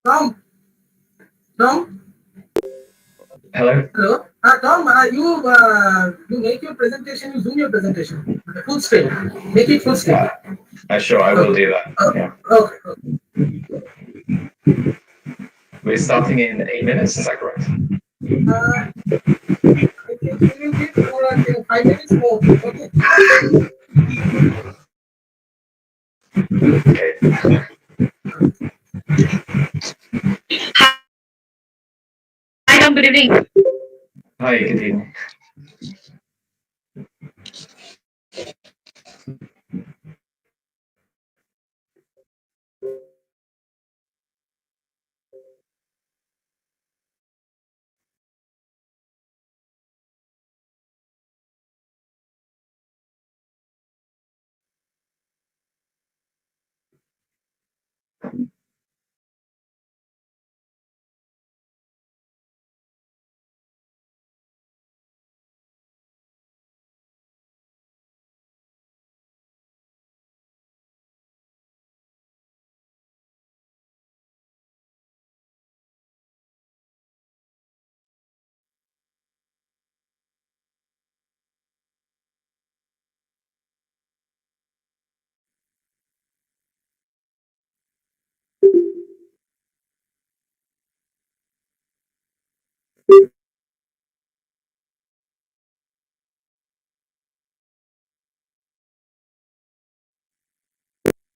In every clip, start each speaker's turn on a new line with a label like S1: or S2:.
S1: Tom, Tom,
S2: Hello?
S1: hello. Tom, you make your presentation, you zoom your presentation. Full screen. Make it full screen.
S2: Sure, I will do that. Yeah.
S1: Okay.
S2: We're starting in 8 minutes, is that correct?
S1: I think a little bit more, I think 5 minutes more. Okay.
S2: Okay.
S3: Hi, Tom. Good evening.
S2: Hi, good evening.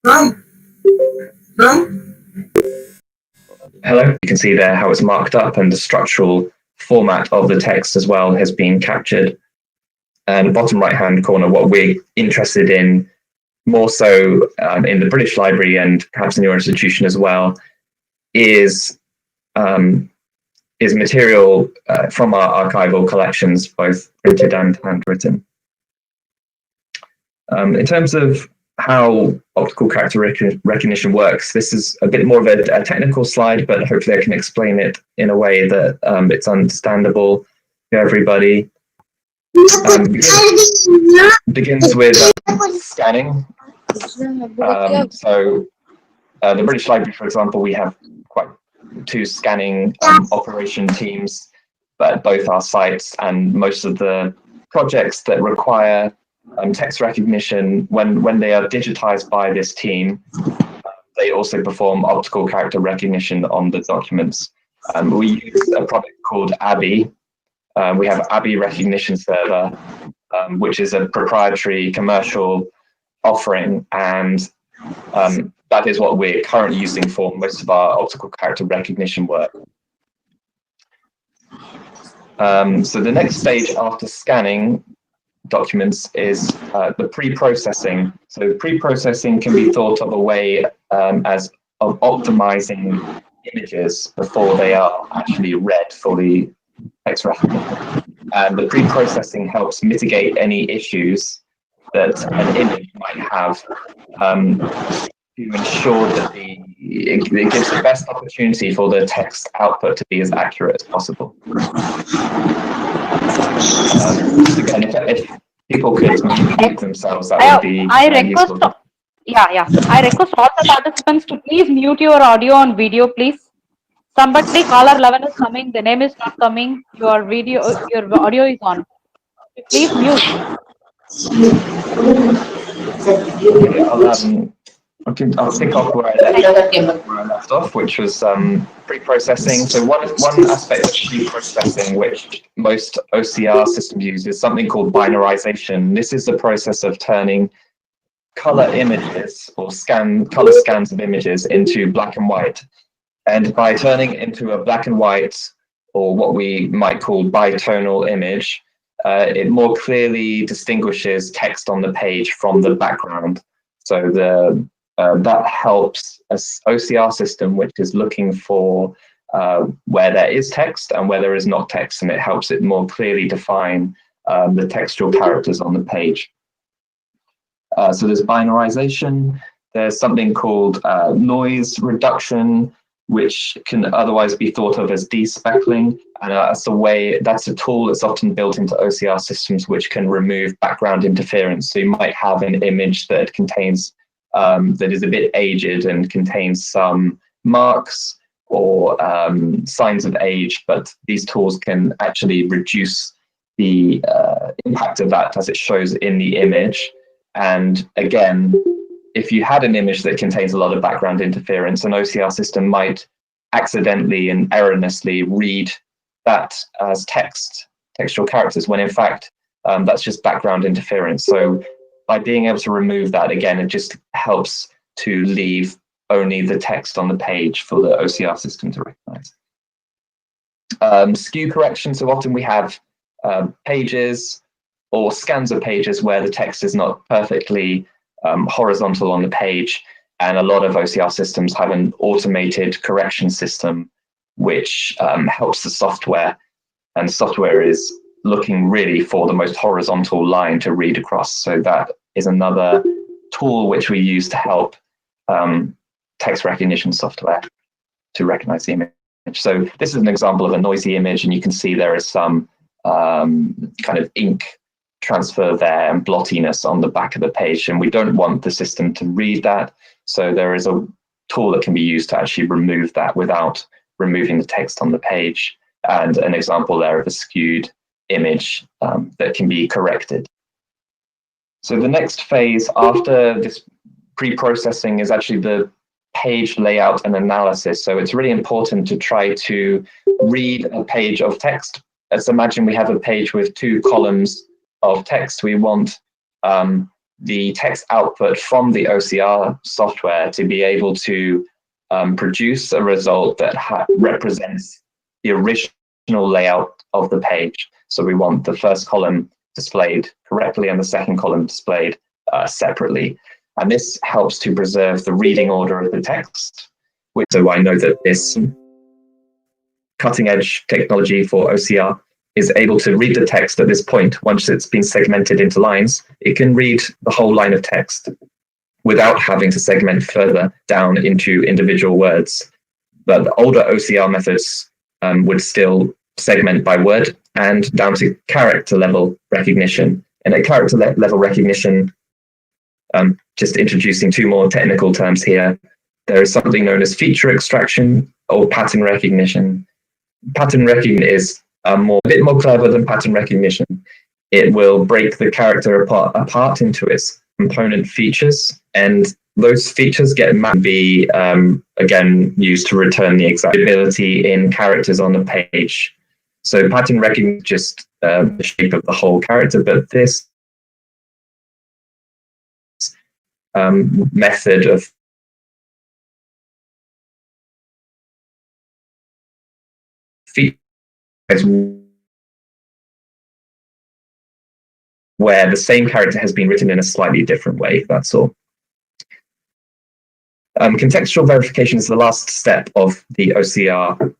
S1: Tom,
S2: Hello. You can see there how it's marked up and the structural format of the text as well has been captured. And bottom right-hand corner, what we're interested in more so in the British Library and perhaps in your institution as well is material from our archival collections, both printed and handwritten. In terms of how optical character recognition works, this is a bit more of a technical slide, but hopefully I can explain it in a way that it's understandable to everybody. Begins with scanning. So the British Library, for example, we have quite two scanning operation teams, but both our sites and most of the projects that require text recognition, when they are digitized by this team, they also perform optical character recognition on the documents. We use a product called ABI. We have ABI Recognition Server, which is a proprietary commercial offering, and that is what we're currently using for most of our optical character recognition work. So the next stage after scanning documents is the pre-processing. So pre-processing can be thought of a way as of optimizing images before they are actually read for the text recognition. And the pre-processing helps mitigate any issues that an image might have to ensure that it gives the best opportunity for the text output to be as accurate as possible. Again, if people could mute themselves, that would be useful.
S3: I request all the participants to please mute your audio and video, please. Somebody, caller 11 is coming. The name is not coming. Your audio is on. Please mute.
S2: Okay, I'll pick up where I left off, which was pre-processing. So one aspect of pre-processing, which most OCR systems use, is something called binarization. This is the process of turning color images or color scans of images into black and white. And by turning it into a black and white, or what we might call bitonal image, it more clearly distinguishes text on the page from the background. So that helps an OCR system which is looking for where there is text and where there is not text, and it helps it more clearly define the textual characters on the page. So there's binarization. There's something called noise reduction, which can otherwise be thought of as despeckling, and that's a tool that's often built into OCR systems which can remove background interference. So you might have an image that contains that is a bit aged and contains some marks or signs of age, but these tools can actually reduce the impact of that as it shows in the image. And again, if you had an image that contains a lot of background interference, an OCR system might accidentally and erroneously read that as textual characters, when in fact that's just background interference. So by being able to remove that, again, it just helps to leave only the text on the page for the OCR system to recognize. Skew correction, so often we have pages or scans of pages where the text is not perfectly horizontal on the page, and a lot of OCR systems have an automated correction system which helps the software, and the software is looking really for the most horizontal line to read across. So that is another tool which we use to help text recognition software to recognize the image. So this is an example of a noisy image, and you can see there is some kind of ink transfer there and blottiness on the back of the page, and we don't want the system to read that. So there is a tool that can be used to actually remove that without removing the text on the page, and an example there of a skewed image that can be corrected. So the next phase after this pre-processing is actually the page layout and analysis. So it's really important to try to read a page of text. Let's imagine we have a page with 2 columns of text. We want the text output from the OCR software to be able to produce a result that represents the original layout of the page. So we want the first column displayed correctly and the second column displayed separately. And this helps to preserve the reading order of the text. So I know that this cutting edge technology for OCR is able to read the text at this point. Once it's been segmented into lines, it can read the whole line of text without having to segment further down into individual words. But the older OCR methods would still segment by word and down to character level recognition. And at character level recognition, just introducing 2 more technical terms here, there is something known as feature extraction or pattern recognition. Pattern recognition is a bit more clever than pattern recognition. It will break the character apart into its component features, and those features get mapped to be again used to return the exact ability in characters on the page. So pattern recognition is just the shape of the whole character, but this method of features where the same character has been written in a slightly different way, that's all. Contextual verification is the last step of the OCR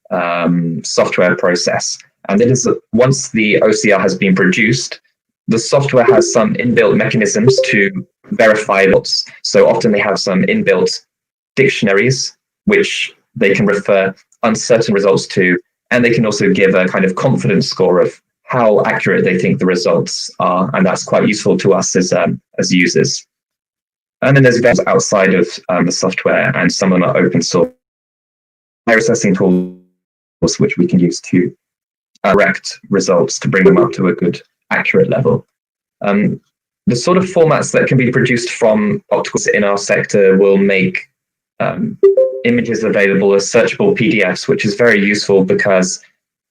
S2: software process. And it is once the OCR has been produced, the software has some inbuilt mechanisms to verify results. So often they have some inbuilt dictionaries, which they can refer uncertain results to, and they can also give a kind of confidence score of how accurate they think the results are, and that's quite useful to us as users. And then there's vendors outside of the software, and some of them are open source processing tools which we can use to correct results to bring them up to a good, accurate level. The sort of formats that can be produced from opticals in our sector will make images available as searchable PDFs, which is very useful because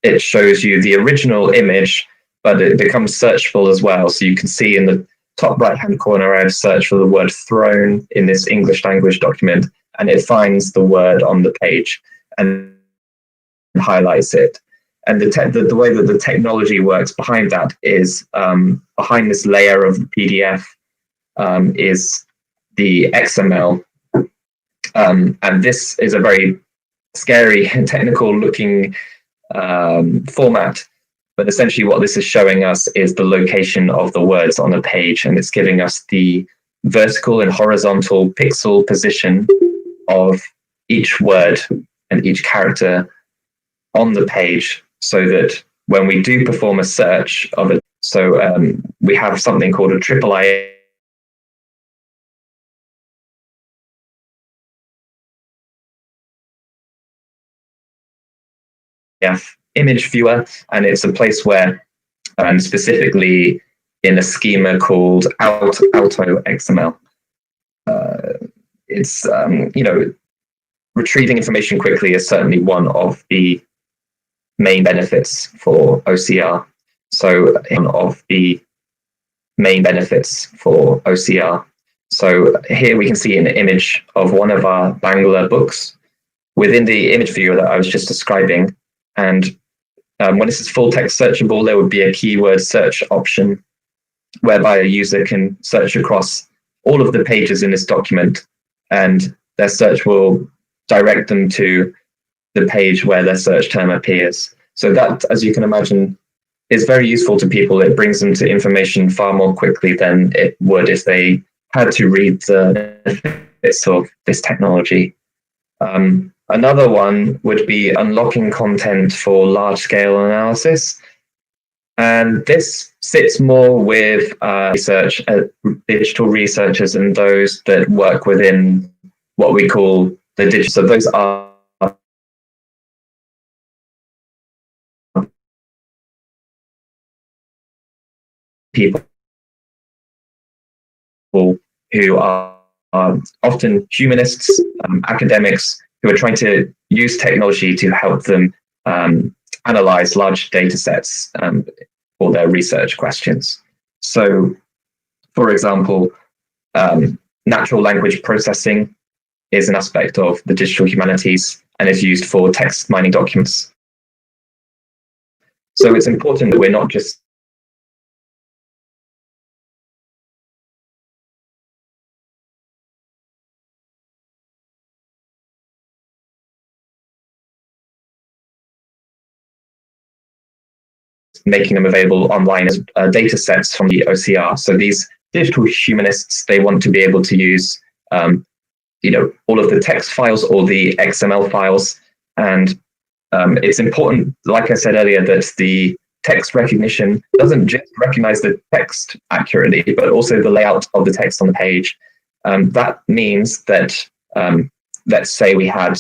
S2: it shows you the original image, but it becomes searchable as well. So you can see in the top right-hand corner, I've searched for the word throne in this English language document, and it finds the word on the page and highlights it. And the way that the technology works behind that is behind this layer of the PDF is the XML. And this is a very scary and technical looking format. But essentially what this is showing us is the location of the words on the page, and it's giving us the vertical and horizontal pixel position of each word and each character on the page, so that when we do perform a search of it, so we have something called a triple image viewer, and it's a place where, specifically in a schema called Auto XML, it's retrieving information quickly is certainly one of the main benefits for OCR. So one of the main benefits for OCR. So here we can see an image of one of our Bangla books within the image viewer that I was just describing. And when this is full text searchable, there would be a keyword search option whereby a user can search across all of the pages in this document, and their search will direct them to the page where their search term appears. So that, as you can imagine, is very useful to people. It brings them to information far more quickly than it would if they had to read the benefits of this technology. Another one would be unlocking content for large-scale analysis. And this sits more with digital researchers and those that work within what we call the digital. So those are people who are often humanists, academics, who are trying to use technology to help them analyze large data sets for their research questions. So, for example, natural language processing is an aspect of the digital humanities and is used for text mining documents. So it's important that we're not just making them available online as data sets from the OCR. So these digital humanists, they want to be able to use all of the text files or the XML files. And it's important, like I said earlier, that the text recognition doesn't just recognize the text accurately, but also the layout of the text on the page. That means that, let's say we had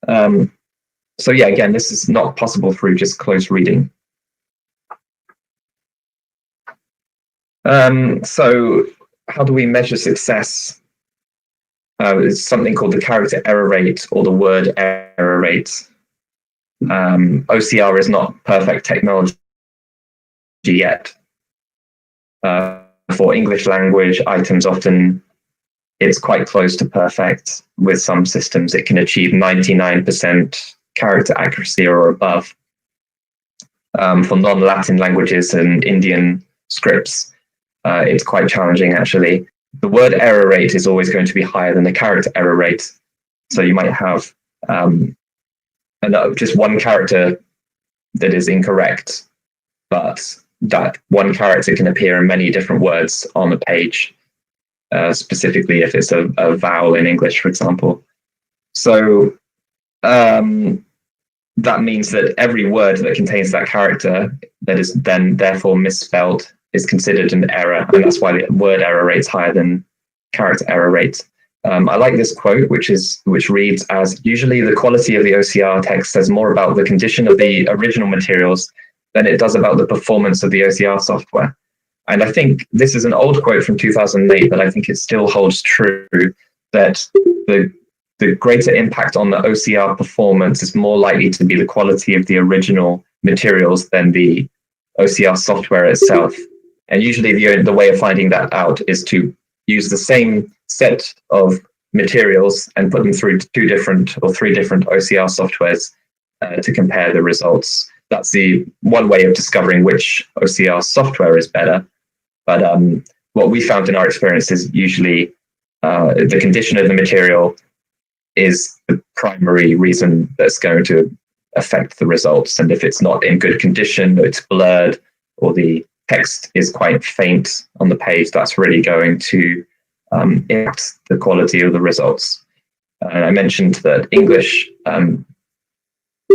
S2: So yeah, again, this is not possible through just close reading. So how do we measure success? It's something called the character error rate or the word error rate. OCR is not perfect technology yet. For English language items, often it's quite close to perfect. With some systems, it can achieve 99% character accuracy or above. For non-Latin languages and Indian scripts, it's quite challenging, actually. The word error rate is always going to be higher than the character error rate. So you might have just one character that is incorrect, but that one character can appear in many different words on a page, specifically if it's a vowel in English, for example. So that means that every word that contains that character that is then therefore misspelled is considered an error, and that's why the word error rate is higher than character error rate. I like this quote, which reads as, usually the quality of the OCR text says more about the condition of the original materials than it does about the performance of the OCR software. And I think this is an old quote from 2008, but I think it still holds true, that the greater impact on the OCR performance is more likely to be the quality of the original materials than the OCR software itself. And usually the way of finding that out is to use the same set of materials and put them through 2 different or 3 different OCR softwares to compare the results. That's the one way of discovering which OCR software is better. But what we found in our experience is usually the condition of the material is the primary reason that's going to affect the results. And if it's not in good condition, or it's blurred, or the text is quite faint on the page, that's really going to impact the quality of the results. And I mentioned that English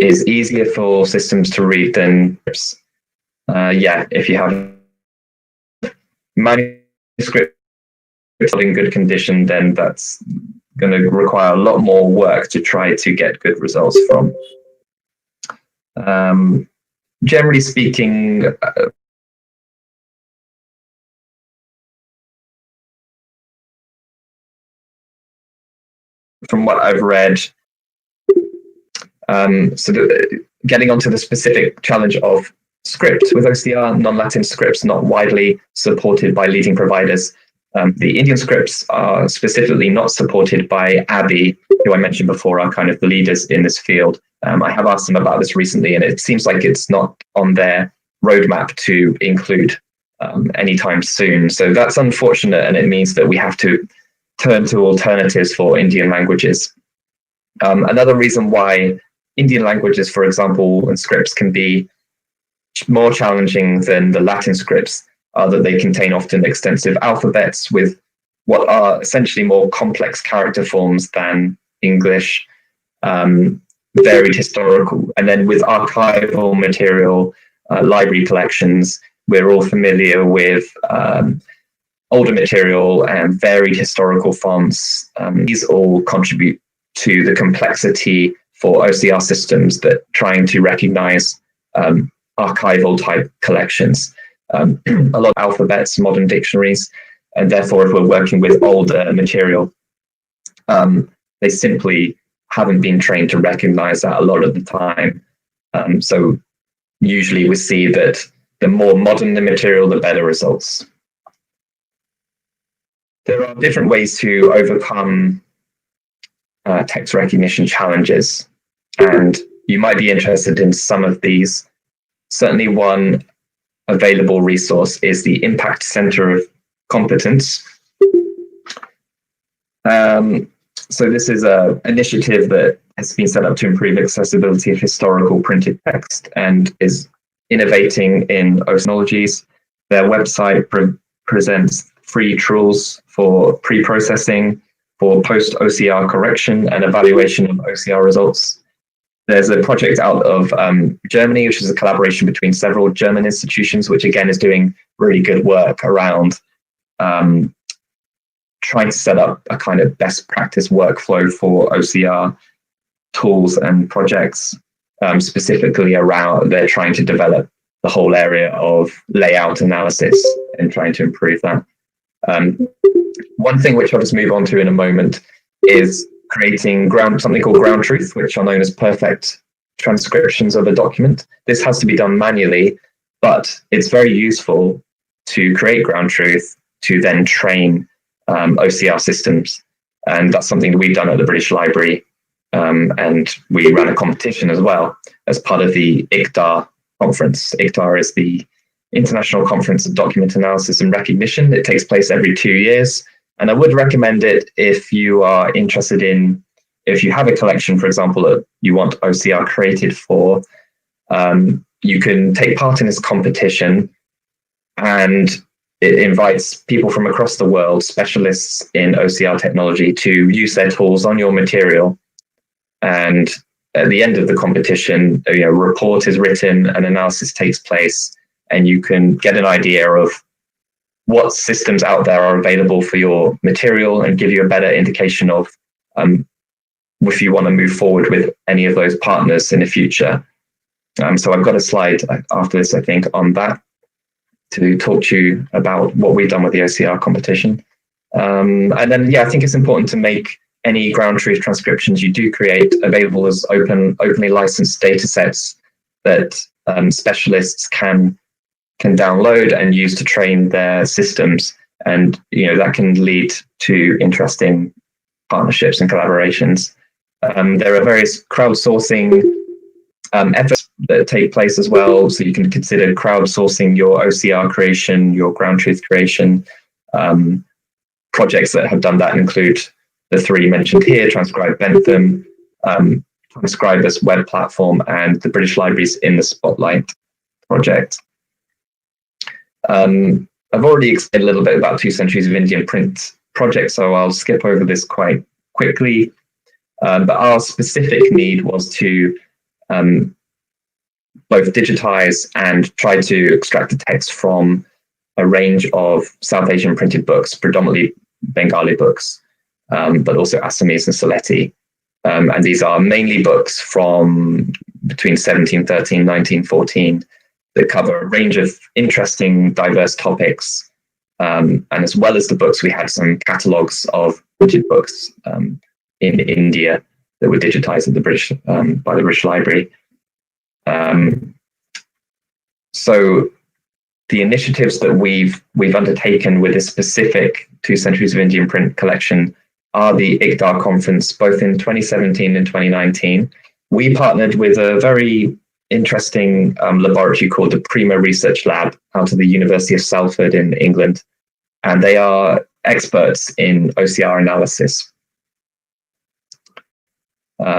S2: is easier for systems to read than if you have manuscript in good condition, then that's going to require a lot more work to try to get good results from. Generally speaking, from what I've read, getting onto the specific challenge of scripts with OCR, non-Latin scripts not widely supported by leading providers. The Indian scripts are specifically not supported by ABI, who I mentioned before are kind of the leaders in this field. I have asked them about this recently, and it seems like it's not on their roadmap to include anytime soon. So that's unfortunate, and it means that we have to turn to alternatives for Indian languages. Another reason why Indian languages, for example, and scripts can be more challenging than the Latin scripts are that they contain often extensive alphabets with what are essentially more complex character forms than English, varied historical, and then with archival material, library collections, we're all familiar with older material and varied historical fonts. These all contribute to the complexity for OCR systems that trying to recognize archival type collections. A lot of alphabets, modern dictionaries, and therefore if we're working with older material, they simply haven't been trained to recognize that a lot of the time. So usually we see that the more modern the material, the better results. There are different ways to overcome text recognition challenges, and you might be interested in some of these. Certainly one available resource is the Impact Center of Competence. So this is an initiative that has been set up to improve accessibility of historical printed text and is innovating in technologies. Their website presents free tools for pre-processing, for post-OCR correction and evaluation of OCR results. There's a project out of Germany, which is a collaboration between several German institutions, which again is doing really good work around trying to set up a kind of best practice workflow for OCR. tools and projects specifically around, they're trying to develop the whole area of layout analysis and trying to improve that. One thing which I'll just move on to in a moment is creating something called ground truth, which are known as perfect transcriptions of a document. This has to be done manually, but it's very useful to create ground truth to then train OCR systems. And that's something that we've done at the British Library. And we ran a competition as well as part of the ICDAR conference. ICDAR is the International Conference of Document Analysis and Recognition. It takes place every 2 years. And I would recommend it if you are interested in, if you have a collection, for example, that you want OCR created for, you can take part in this competition, and it invites people from across the world, specialists in OCR technology, to use their tools on your material. And at the end of the competition, a report is written, an analysis takes place, and you can get an idea of what systems out there are available for your material and give you a better indication of if you want to move forward with any of those partners in the future. So I've got a slide after this, I think, on that to talk to you about what we've done with the OCR competition. And then, I think it's important to make any ground truth transcriptions you do create available as openly licensed data sets that specialists can download and use to train their systems. And that can lead to interesting partnerships and collaborations. There are various crowdsourcing efforts that take place as well. So you can consider crowdsourcing your OCR creation, your ground truth creation. Projects that have done that include the three mentioned here: Transcribe Bentham, Transcribers web platform, and the British Library's In the Spotlight project. I've already explained a little bit about 2 Centuries of Indian Print project, so I'll skip over this quite quickly. But our specific need was to both digitize and try to extract the text from a range of South Asian printed books, predominantly Bengali books, but also Assamese and Sylheti. And these are mainly books from between 1713 and 1914 that cover a range of interesting, diverse topics. And as well as the books, we had some catalogues of printed books in India that were digitized at the British by the British Library. So the initiatives that we've undertaken with this specific 2 Centuries of Indian Print collection are the ICDAR conference, both in 2017 and 2019. We partnered with a very interesting laboratory called the Prima Research Lab out of the University of Salford in England. And they are experts in OCR analysis.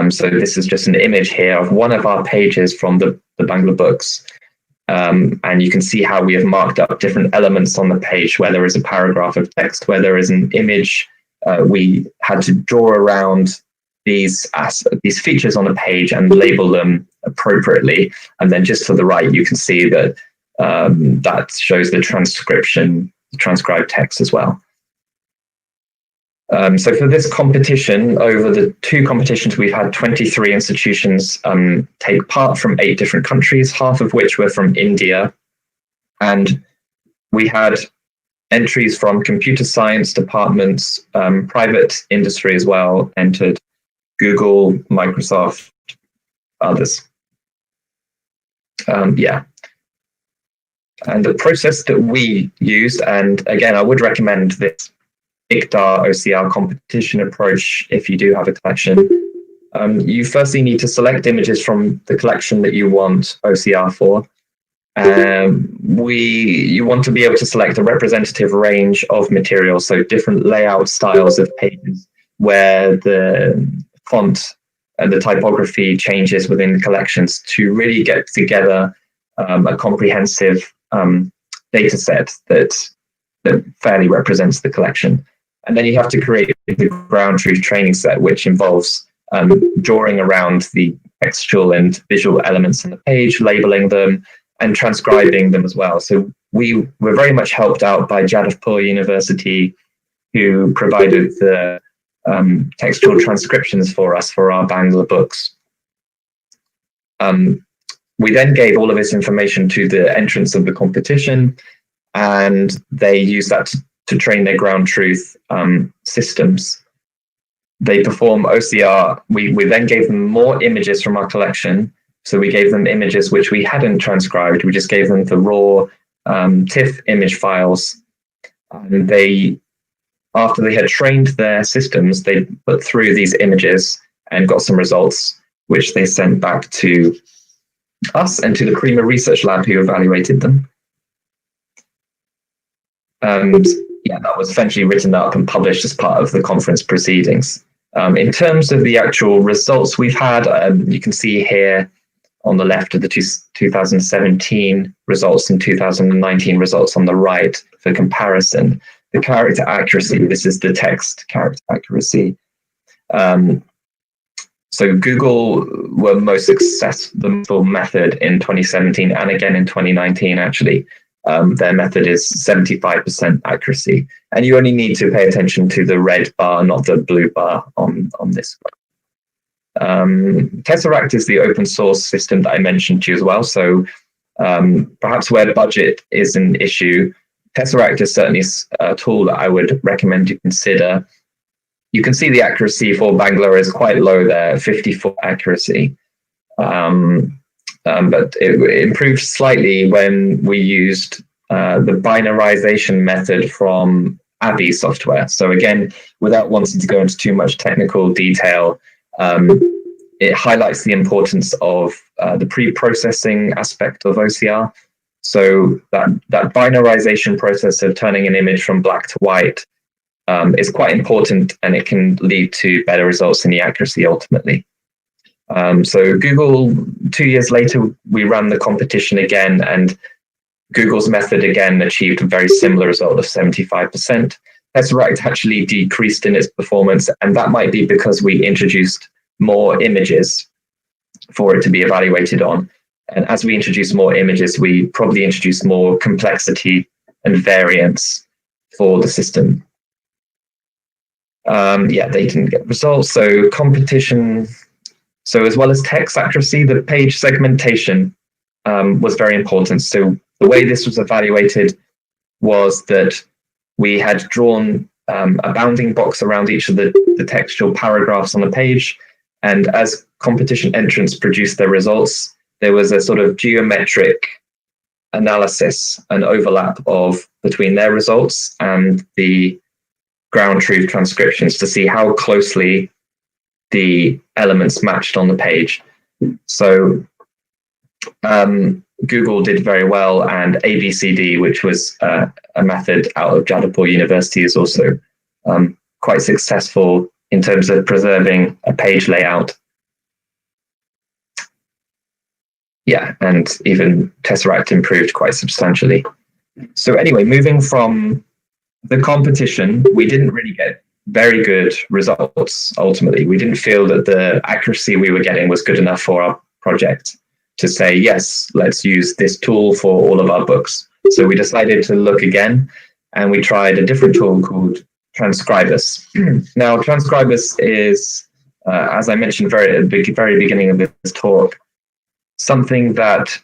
S2: So this is just an image here of one of our pages from the Bangla books. And you can see how we have marked up different elements on the page where there is a paragraph of text, where there is an image. We had to draw around these features on the page and label them appropriately. And then just to the right, you can see that that shows the transcription, the transcribed text as well. So for this competition, over the 2 competitions, we've had 23 institutions take part from 8 different countries, half of which were from India. And we had entries from computer science departments, private industry as well entered, Google, Microsoft, others. And the process that we used, and again, I would recommend this ICDAR OCR competition approach if you do have a collection. You firstly need to select images from the collection that you want OCR for. You want to be able to select a representative range of materials, so different layout styles of pages where the font and the typography changes within the collections to really get together a comprehensive data set that fairly represents the collection. And then you have to create the ground truth training set, which involves drawing around the textual and visual elements on the page, labeling them, and transcribing them as well. So we were very much helped out by Jadavpur University, who provided the textual transcriptions for us for our Bangla books. We then gave all of this information to the entrants of the competition, and they used that to train their ground truth systems. They perform OCR. We then gave them more images from our collection. So we gave them images which we hadn't transcribed. We just gave them the raw TIFF image files. And they, after they had trained their systems, they put through these images and got some results, which they sent back to us and to the Creamer Research Lab who evaluated them. And yeah, that was eventually written up and published as part of the conference proceedings. In terms of the actual results we've had, you can see here on the left of the 2017 results and 2019 results on the right for comparison. The character accuracy, this is the text character accuracy. So Google were most successful method in 2017 and again in 2019 actually. Their method is 75% accuracy. And you only need to pay attention to the red bar, not the blue bar on this one. Tesseract is the open source system that I mentioned to you as well. So perhaps where budget is an issue, Tesseract is certainly a tool that I would recommend you consider. You can see the accuracy for Bangla is quite low there, 54 accuracy. But it improved slightly when we used the binarization method from Abby software. So again, without wanting to go into too much technical detail, it highlights the importance of the pre-processing aspect of OCR. So that binarization process of turning an image from black to white is quite important, and it can lead to better results in the accuracy ultimately. So Google, 2 years later, we ran the competition again, and Google's method again achieved a very similar result of 75%. Tesseract actually decreased in its performance, and that might be because we introduced more images for it to be evaluated on. And as we introduce more images, we probably introduce more complexity and variance for the system. Yeah, they didn't get results. So competition. So as well as text accuracy, the page segmentation was very important. So the way this was evaluated was that we had drawn a bounding box around each of the textual paragraphs on the page. And as competition entrants produced their results, there was a sort of geometric analysis and overlap between their results and the ground truth transcriptions to see how closely the elements matched on the page. So Google did very well, and ABCD, which was a method out of Jadavpur University, is also quite successful in terms of preserving a page layout. Yeah, and even Tesseract improved quite substantially. So anyway, moving from the competition, we didn't really get very good results ultimately. We didn't feel that the accuracy we were getting was good enough for our project to say, yes, let's use this tool for all of our books. So we decided to look again, and we tried a different tool called Transcribers. Now, Transcribers is, as I mentioned at the very beginning of this talk, something that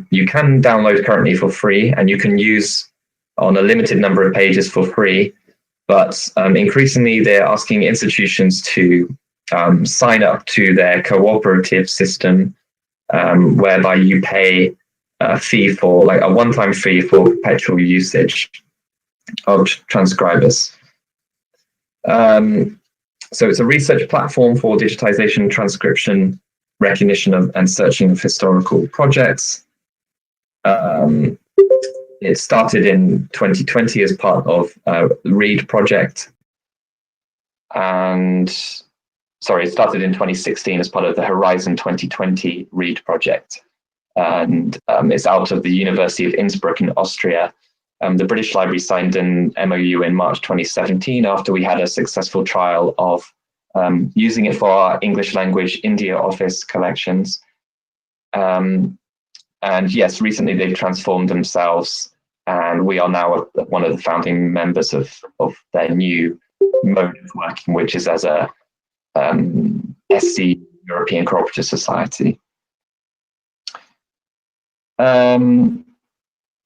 S2: you can download currently for free, and you can use on a limited number of pages for free. But increasingly, they're asking institutions to sign up to their cooperative system, whereby you pay a fee for, like a one-time fee for perpetual usage of Transcribers. So it's a research platform for digitization, transcription, recognition of and searching of historical projects. It started in 2020 as part of READ project. And sorry, it started in 2016 as part of the Horizon 2020 READ project. And it's out of the University of Innsbruck in Austria. The British Library signed an MOU in March 2017 after we had a successful trial of using it for our English language India office collections. And yes, recently they've transformed themselves, and we are now one of the founding members of their new mode of working, which is as a SC, European Cooperative Society.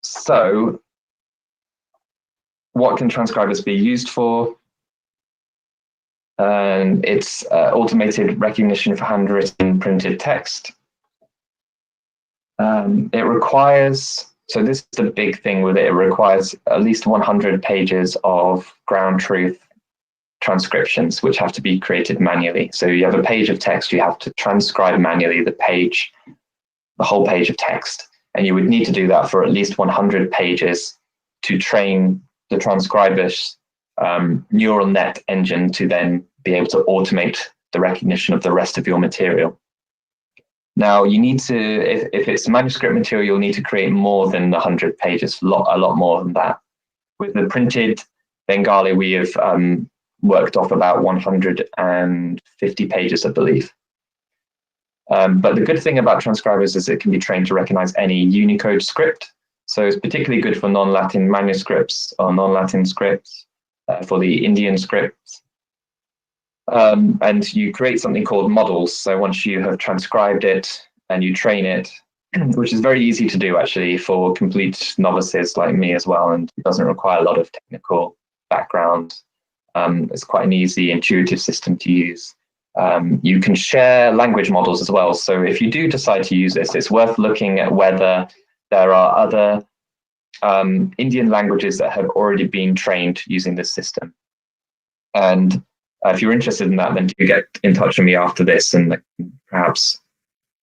S2: So what can transcribers be used for? It's automated recognition for handwritten printed text. It requires, so this is the big thing with it, it requires at least 100 pages of ground truth transcriptions, which have to be created manually. So you have a page of text, you have to transcribe manually the whole page of text. And you would need to do that for at least 100 pages to train the transcribers neural net engine to then be able to automate the recognition of the rest of your material. Now you need to, if it's manuscript material, you'll need to create more than 100 pages, a lot more than that. With the printed Bengali, we have worked off about 150 pages, I believe. But the good thing about transcribers is it can be trained to recognize any Unicode script. So it's particularly good for non-Latin manuscripts or non-Latin scripts, for the Indian scripts. And you create something called models. So once you have transcribed it and you train it, which is very easy to do actually for complete novices like me as well, and it doesn't require a lot of technical background. It's quite an easy, intuitive system to use. You can share language models as well. So if you do decide to use this, it's worth looking at whether there are other Indian languages that have already been trained using this system. And if you're interested in that, then do get in touch with me after this and perhaps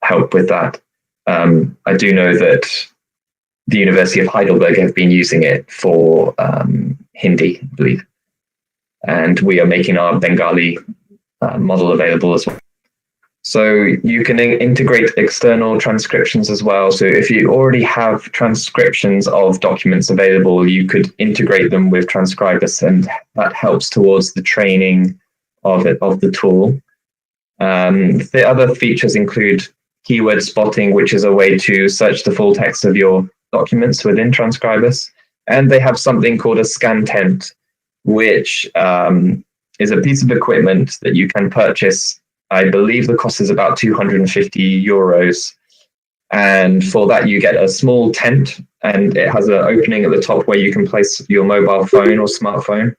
S2: help with that. I do know that the University of Heidelberg have been using it for Hindi, I believe. And we are making our Bengali model available as well. So you can integrate external transcriptions as well. So if you already have transcriptions of documents available, you could integrate them with Transcribers, and that helps towards the training of the tool. The other features include keyword spotting, which is a way to search the full text of your documents within Transcribers. And they have something called a scan tent, which is a piece of equipment that you can purchase. I believe the cost is about 250 euros. And for that, you get a small tent, and it has an opening at the top where you can place your mobile phone or smartphone.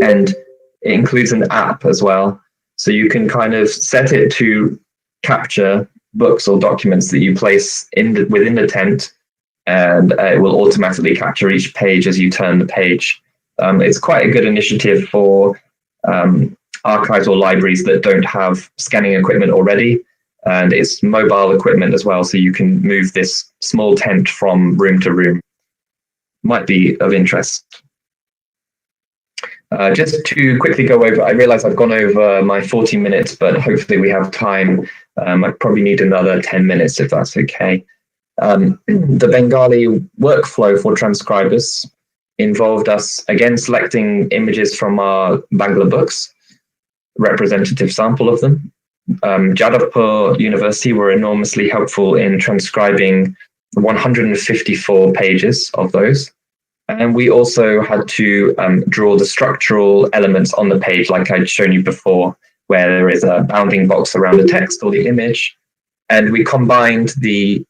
S2: And it includes an app as well. So you can kind of set it to capture books or documents that you place within the tent, and it will automatically capture each page as you turn the page. It's quite a good initiative for archives or libraries that don't have scanning equipment already, and it's mobile equipment as well, so you can move this small tent from room to room. Might be of interest. Just to quickly go over, I realize I've gone over my 40 minutes, but hopefully we have time. I probably need another 10 minutes if that's okay. The Bengali workflow for transcribers involved us again selecting images from our Bangla books, representative sample of them. Jadavpur University were enormously helpful in transcribing 154 pages of those. And we also had to draw the structural elements on the page, like I'd shown you before, where there is a bounding box around the text or the image. And we combined the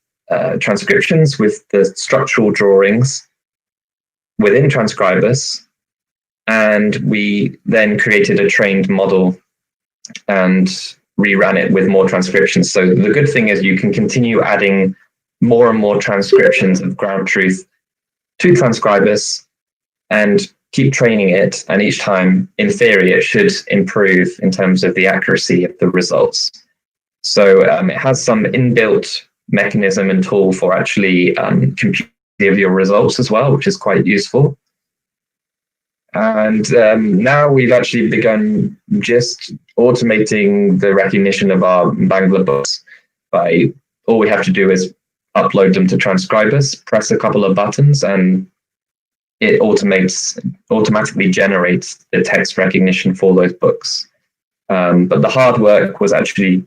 S2: transcriptions with the structural drawings within Transcribers. And we then created a trained model and reran it with more transcriptions. So the good thing is you can continue adding more and more transcriptions of ground truth to Transcribers and keep training it. And each time, in theory, it should improve in terms of the accuracy of the results. So it has some inbuilt mechanism and tool for actually computing your results as well, which is quite useful. And now we've actually begun just automating the recognition of our Bangla books by all we have to do is upload them to Transcribers, press a couple of buttons, and it automatically generates the text recognition for those books. But the hard work was actually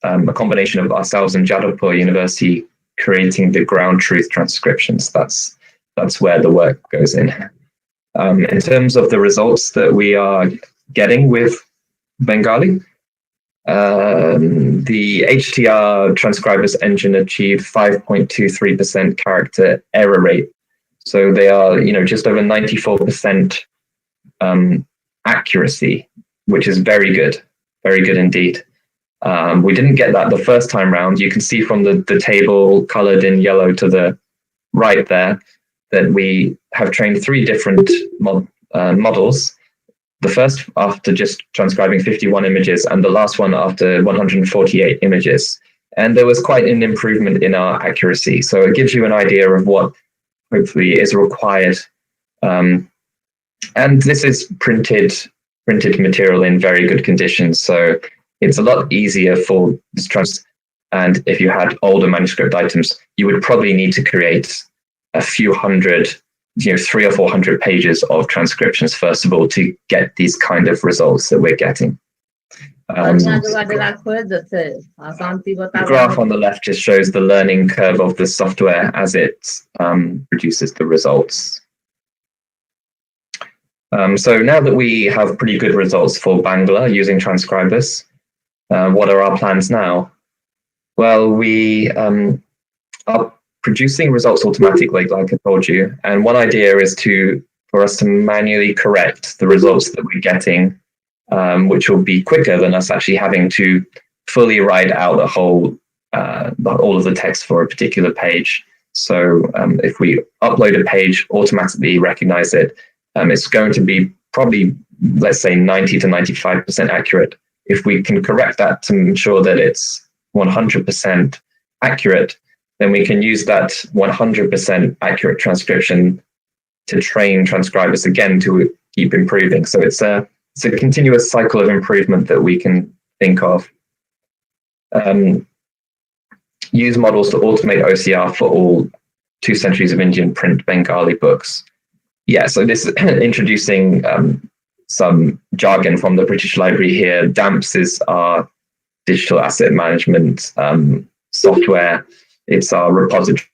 S2: a combination of ourselves and Jadavpur University creating the ground truth transcriptions. That's where the work goes in. In terms of the results that we are getting with Bengali, the HTR transcribers engine achieved 5.23% character error rate. So they are, just over 94% accuracy, which is very good indeed. We didn't get that the first time round. You can see from the table colored in yellow to the right there that we have trained 3 different models. The first after just transcribing 51 images and the last one after 148 images. And there was quite an improvement in our accuracy. So it gives you an idea of what hopefully is required. And this is printed material in very good conditions. So it's a lot easier for this and if you had older manuscript items, you would probably need to create a few hundred, 300 or 400 pages of transcriptions, first of all, to get these kind of results that we're getting. The graph on the left just shows the learning curve of the software as it produces the results. So now that we have pretty good results for Bangla using transcribers, what are our plans now? Well, we are producing results automatically, like I told you. And one idea is for us to manually correct the results that we're getting, which will be quicker than us actually having to fully write out all of the text for a particular page. So if we upload a page, automatically recognize it, it's going to be probably, let's say, 90 to 95% accurate. If we can correct that to ensure that it's 100% accurate, then we can use that 100% accurate transcription to train transcribers again to keep improving. So it's a continuous cycle of improvement that we can think of. Use models to automate OCR for all 2 centuries of Indian print Bengali books. Yeah, so this is introducing some jargon from the British Library here. DAMPS is our digital asset management software. It's our repository.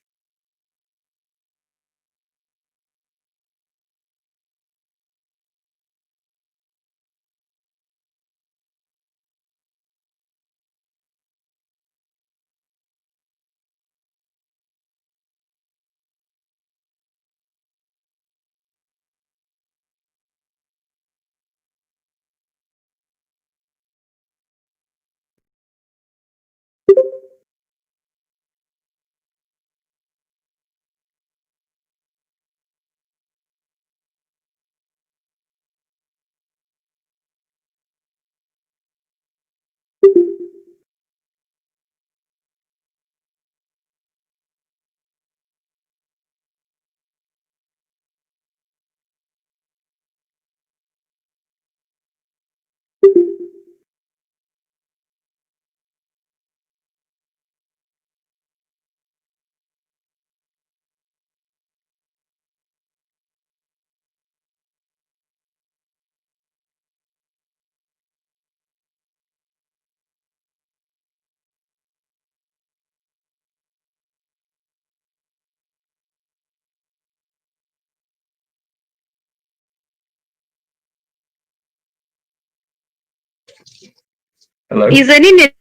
S2: Hello?
S3: Is any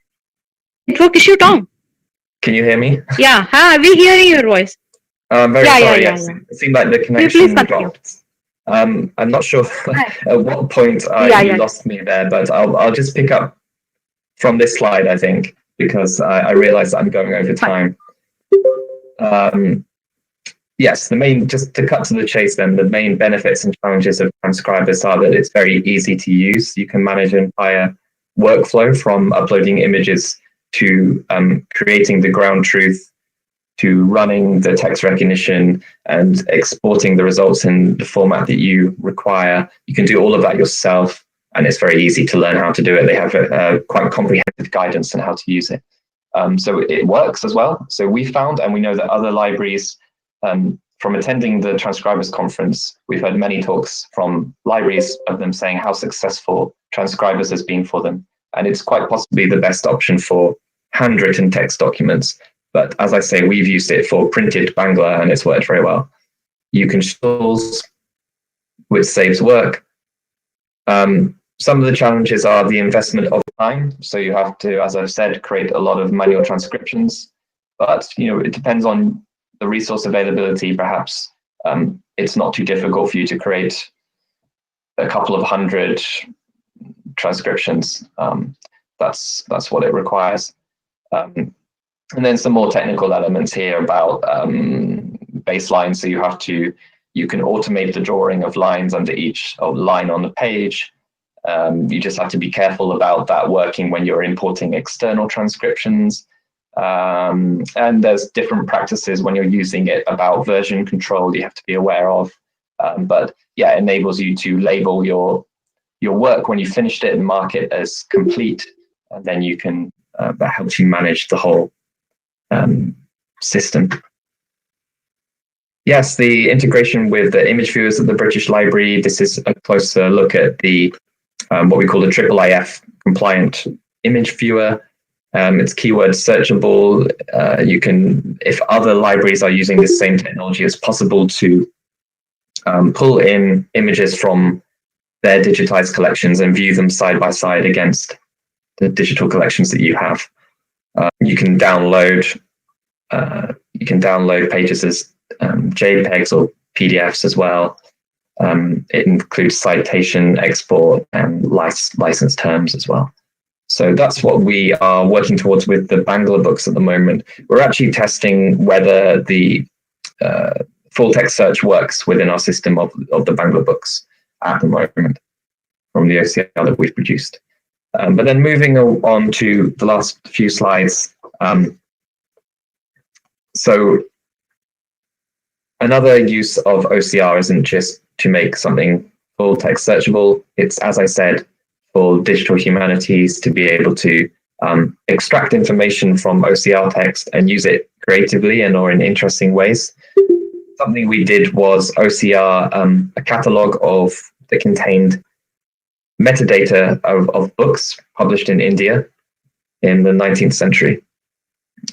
S3: network issue, Tom?
S2: Can you hear me?
S3: Yeah, we hearing your voice.
S2: I'm very sorry. Yes. It seemed like the connection dropped. I'm not sure at what point you lost me there, but I'll just pick up from this slide, I think, because I realize I'm going over time. Yes, just to cut to the chase then, the main benefits and challenges of transcribers are that it's very easy to use. You can manage an entire workflow from uploading images to creating the ground truth, to running the text recognition and exporting the results in the format that you require. You can do all of that yourself, and it's very easy to learn how to do it. They have a quite comprehensive guidance on how to use it. So it works as well. So we found, and we know that other libraries, from attending the Transcribers conference, we've heard many talks from libraries of them saying how successful Transcribers has been for them. And it's quite possibly the best option for handwritten text documents. But as I say, we've used it for printed Bangla and it's worked very well. You can tools which saves work. Some of the challenges are the investment of time. So you have to, as I've said, create a lot of manual transcriptions. But it depends on the resource availability. Perhaps it's not too difficult for you to create a couple of hundred transcriptions. That's what it requires. And then some more technical elements here about baseline. So you can automate the drawing of lines under each line on the page. You just have to be careful about that working when you're importing external transcriptions. And there's different practices when you're using it about version control you have to be aware of. But yeah, it enables you to label your work when you finished it and mark it as complete. And then you can, that helps you manage the whole system. Yes, the integration with the image viewers of the British Library. This is a closer look at the what we call the IIIF compliant image viewer. It's keyword searchable. You can, if other libraries are using the same technology, it's possible to pull in images from their digitized collections and view them side by side against the digital collections that you have. You can download pages as JPEGs or PDFs as well. It includes citation, export, and license terms as well. So that's what we are working towards with the Bangla books at the moment. We're actually testing whether the full text search works within our system of the Bangla books at the moment from the OCR that we've produced. But then moving on to the last few slides. So another use of OCR isn't just to make something full text searchable. It's, as I said, for digital humanities to be able to extract information from OCR text and use it creatively and or in interesting ways. Something we did was OCR, a catalog that contained metadata of books published in India in the 19th century.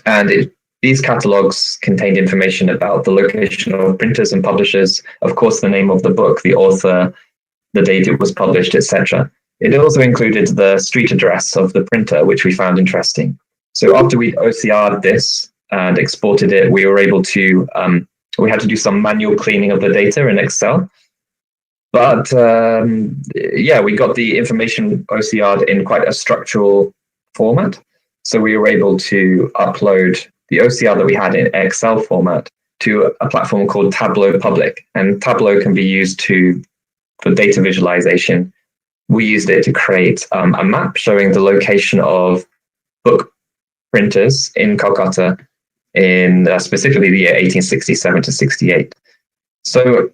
S2: And these catalogs contained information about the location of printers and publishers, of course, the name of the book, the author, the date it was published, etc. It also included the street address of the printer, which we found interesting. So after we OCR'd this and exported it, we were able to, we had to do some manual cleaning of the data in Excel. But yeah, we got the information OCR'd in quite a structural format. So we were able to upload the OCR that we had in Excel format to a platform called Tableau Public. And Tableau can be used for data visualization. We used it to create a map showing the location of book printers in Calcutta in specifically the year 1867 to 68. So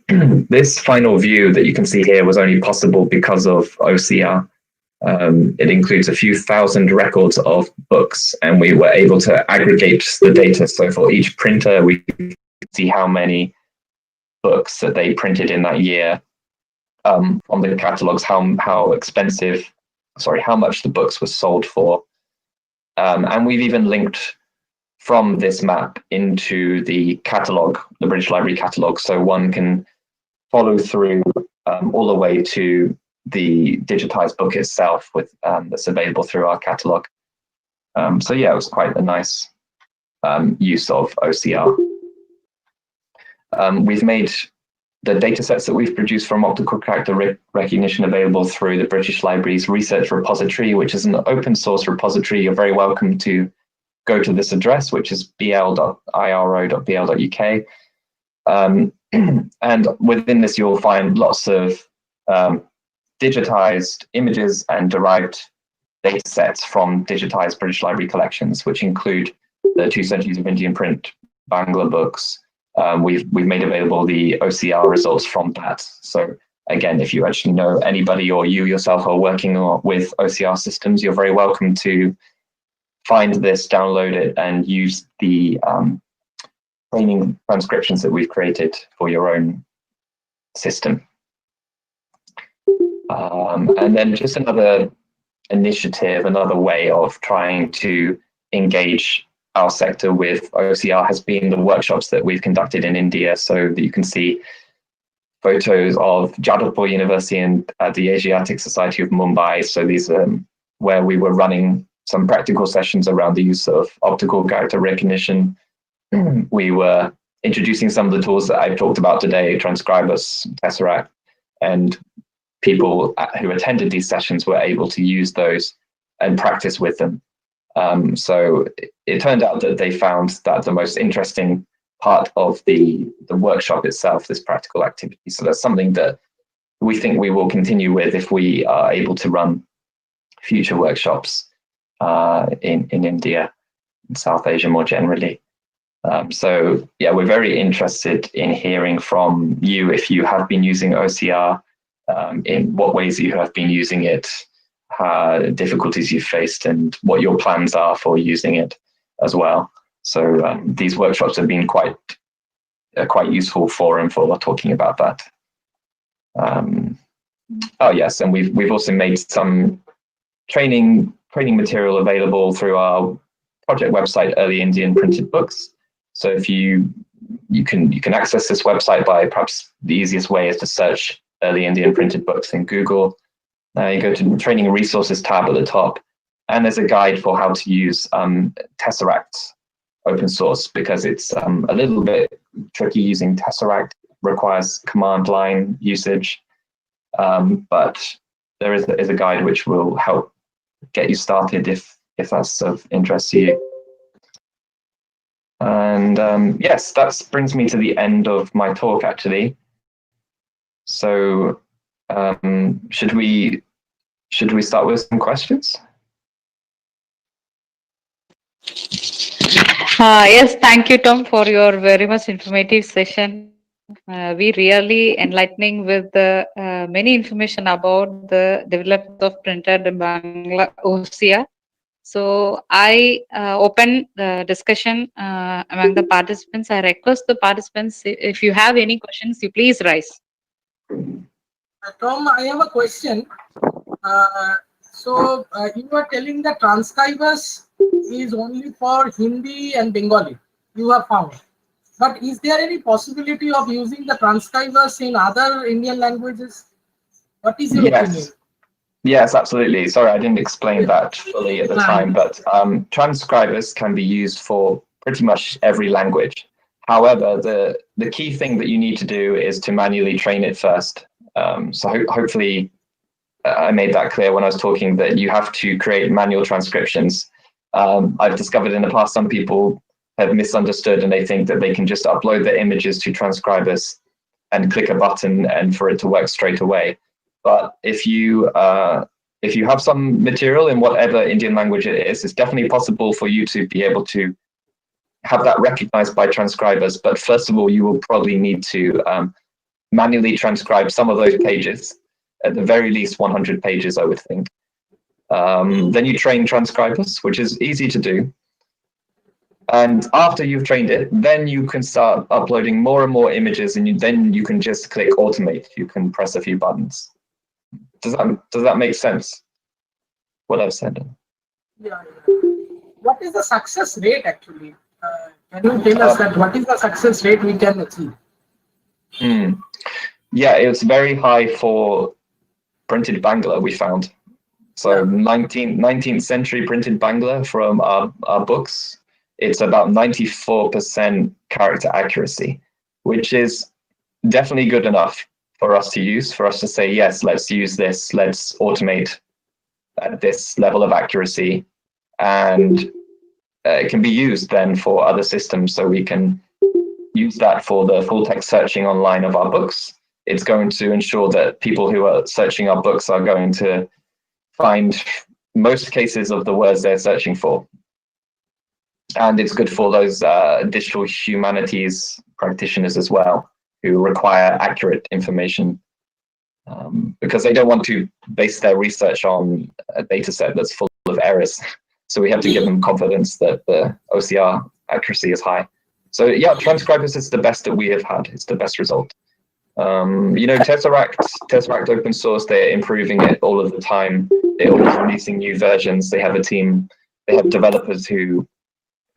S2: this final view that you can see here was only possible because of OCR. It includes a few thousand records of books, and we were able to aggregate the data. So for each printer, we could see how many books that they printed in that year from the catalogs, how much the books were sold for. And we've even linked from this map into the catalog, the British Library catalog, so one can follow through all the way to the digitized book itself that's available through our catalog. So yeah, it was quite a nice use of OCR. We've made the data sets that we've produced from optical character recognition available through the British Library's research repository, which is an open source repository. You're very welcome to go to this address, which is bl.iro.bl.uk. And within this, you'll find lots of digitized images and derived data sets from digitized British Library collections, which include the 2 centuries of Indian print Bangla books. We've made available the OCR results from that. So again, if you actually know anybody or you yourself are working with OCR systems, you're very welcome to find this, download it, and use the training transcriptions that we've created for your own system. And then just another initiative, another way of trying to engage our sector with OCR has been the workshops that we've conducted in India. So that you can see photos of Jadavpur University and the Asiatic Society of Mumbai. So these are where we were running some practical sessions around the use of optical character recognition. We were introducing some of the tools that I've talked about today, Transcribers, Tesseract, and people who attended these sessions were able to use those and practice with them. So it turned out that they found that the most interesting part of the workshop itself, this practical activity. So that's something that we think we will continue with if we are able to run future workshops in India and South Asia more generally. So yeah, we're very interested in hearing from you if you have been using OCR, in what ways you have been using it, difficulties you've faced, and what your plans are for using it as well. So these workshops have been quite useful forum for talking about that. Oh yes, and we've also made some training material available through our project website, Early Indian Printed Books. So if you can access this website by, perhaps the easiest way is to search Early Indian Printed Books in Google. You go to the Training Resources tab at the top, and there's a guide for how to use Tesseract open source, because it's a little bit tricky using Tesseract, requires command line usage, but there is a guide which will help get you started if that's of interest to you. And yes, that brings me to the end of my talk, actually. So should we start with some questions?
S3: Yes, thank you, Tom, for your very much informative session. We really enlightening with the many information about the development of printed Bangla OCR. So I open the discussion among the participants. I request the participants, if you have any questions, you please raise.
S1: Tom, I have a question. So you were telling that transcribers is only for Hindi and Bengali, you have found. But is there any possibility of using the transcribers in other Indian languages? What is your opinion?
S2: Yes, absolutely. Sorry, I didn't explain that fully at the time, but transcribers can be used for pretty much every language. However, the key thing that you need to do is to manually train it first. So hopefully I made that clear when I was talking, that you have to create manual transcriptions. I've discovered in the past some people have misunderstood, and they think that they can just upload the images to Transcribers and click a button and for it to work straight away. But if you have some material in whatever Indian language it is, it's definitely possible for you to be able to have that recognized by Transcribers. But first of all, you will probably need to manually transcribe some of those pages, at the very least 100 pages, I would think. Then you train Transcribers, which is easy to do. And after you've trained it, then you can start uploading more and more images, and then you can just click automate. You can press a few buttons. Does that make sense, what I've said?
S1: Yeah. What is the success rate actually? Can you tell us that what is the success rate we can achieve?
S2: Yeah, it's very high for printed Bangla, we found. So 19th century printed Bangla from our books, it's about 94% character accuracy, which is definitely good enough for us to use, for us to say, yes, let's use this, let's automate at this level of accuracy. And it can be used then for other systems. So we can use that for the full text searching online of our books. It's going to ensure that people who are searching our books are going to find most cases of the words they're searching for. And it's good for those digital humanities practitioners as well, who require accurate information, because they don't want to base their research on a data set that's full of errors. So we have to give them confidence that the OCR accuracy is high. So yeah, Transcribers is the best that we have had. It's the best result. Tesseract open source, they're improving it all of the time. They're always releasing new versions. They have a team, they have developers who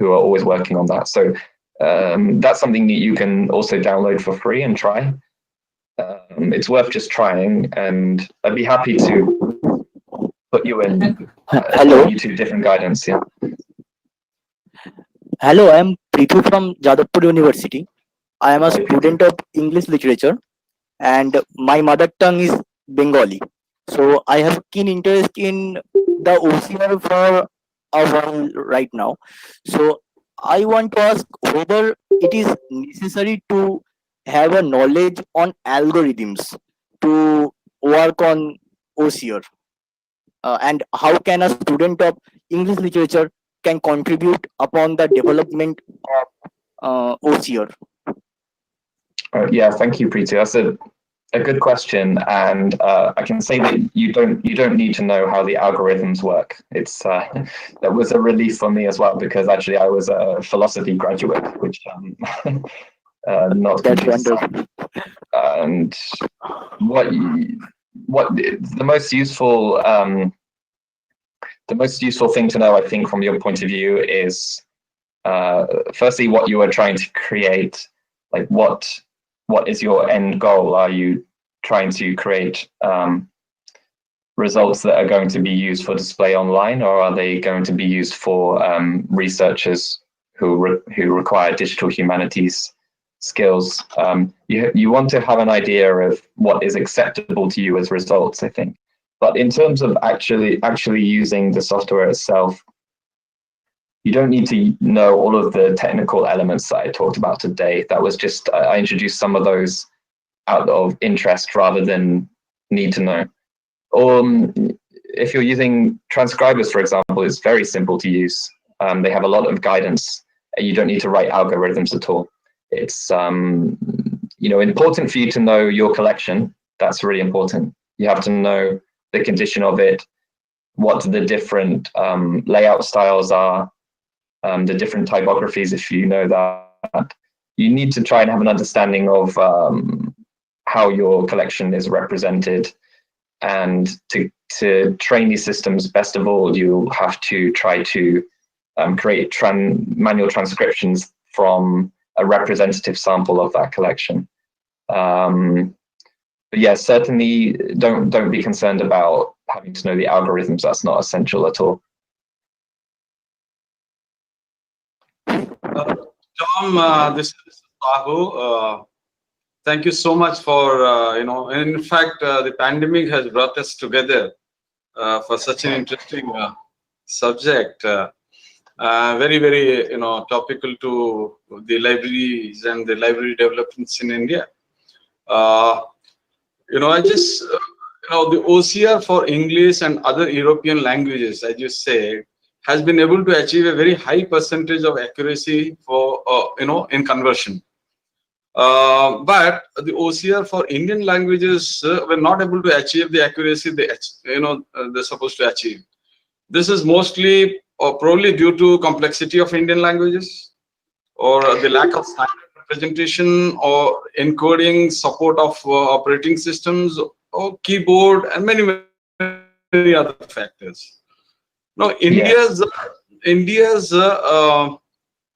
S2: are always working on that. So that's something that you can also download for free and try. it's worth just trying, and I'd be happy to put you in
S4: Hello.
S2: you to different guidance. Yeah.
S4: Hello, I am Prithu from Jadavpur University. I am a
S2: Hi, Prithu.
S4: student of English literature and my mother tongue is Bengali. So I have keen interest in the OCR for a while right now. So I want to ask whether it is necessary to have a knowledge on algorithms to work on OCR. And how can a student of English literature can contribute upon the development of OCR?
S2: Yeah, thank you, Preeti. That's a good question, and I can say that you don't need to know how the algorithms work. It's that was a relief for me as well, because actually I was a philosophy graduate, which not
S4: That's
S2: computer
S4: wonderful.
S2: science. And what the most useful thing to know, I think, from your point of view, is firstly what you are trying to create. Like what is your end goal? Are you trying to create results that are going to be used for display online, or are they going to be used for researchers who require digital humanities skills? You want to have an idea of what is acceptable to you as results, I think. But in terms of actually using the software itself, you don't need to know all of the technical elements that I talked about today. That was just, I introduced some of those out of interest rather than need to know. Or if you're using Transcribers, for example, it's very simple to use. They have a lot of guidance. You don't need to write algorithms at all. It's important for you to know your collection. That's really important. You have to know the condition of it, what the different layout styles are, the different typographies. If you know that, you need to try and have an understanding of how your collection is represented. And to train these systems, best of all, you'll have to try to create manual transcriptions from a representative sample of that collection. But yeah, certainly don't be concerned about having to know the algorithms. That's not essential at all.
S5: Tom, this is Sahu. Thank you so much for, in fact, the pandemic has brought us together for such an interesting subject. Very, very, topical to the libraries and the library developments in India. I just, the OCR for English and other European languages, as you say, has been able to achieve a very high percentage of accuracy for, in conversion. But the OCR for Indian languages were not able to achieve the accuracy they're supposed to achieve. This is mostly or probably due to complexity of Indian languages, or the lack of standard representation or encoding support of operating systems or keyboard and many, many other factors. Now, India's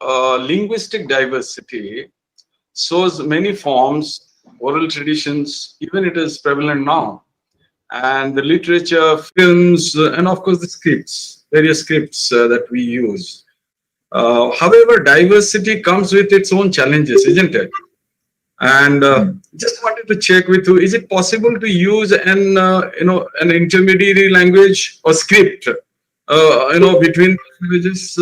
S5: linguistic diversity shows many forms, oral traditions, even it is prevalent now, and the literature, films, and of course the scripts, various scripts that we use. However, diversity comes with its own challenges, isn't it? And just wanted to check with you: is it possible to use an intermediary language or script, between languages,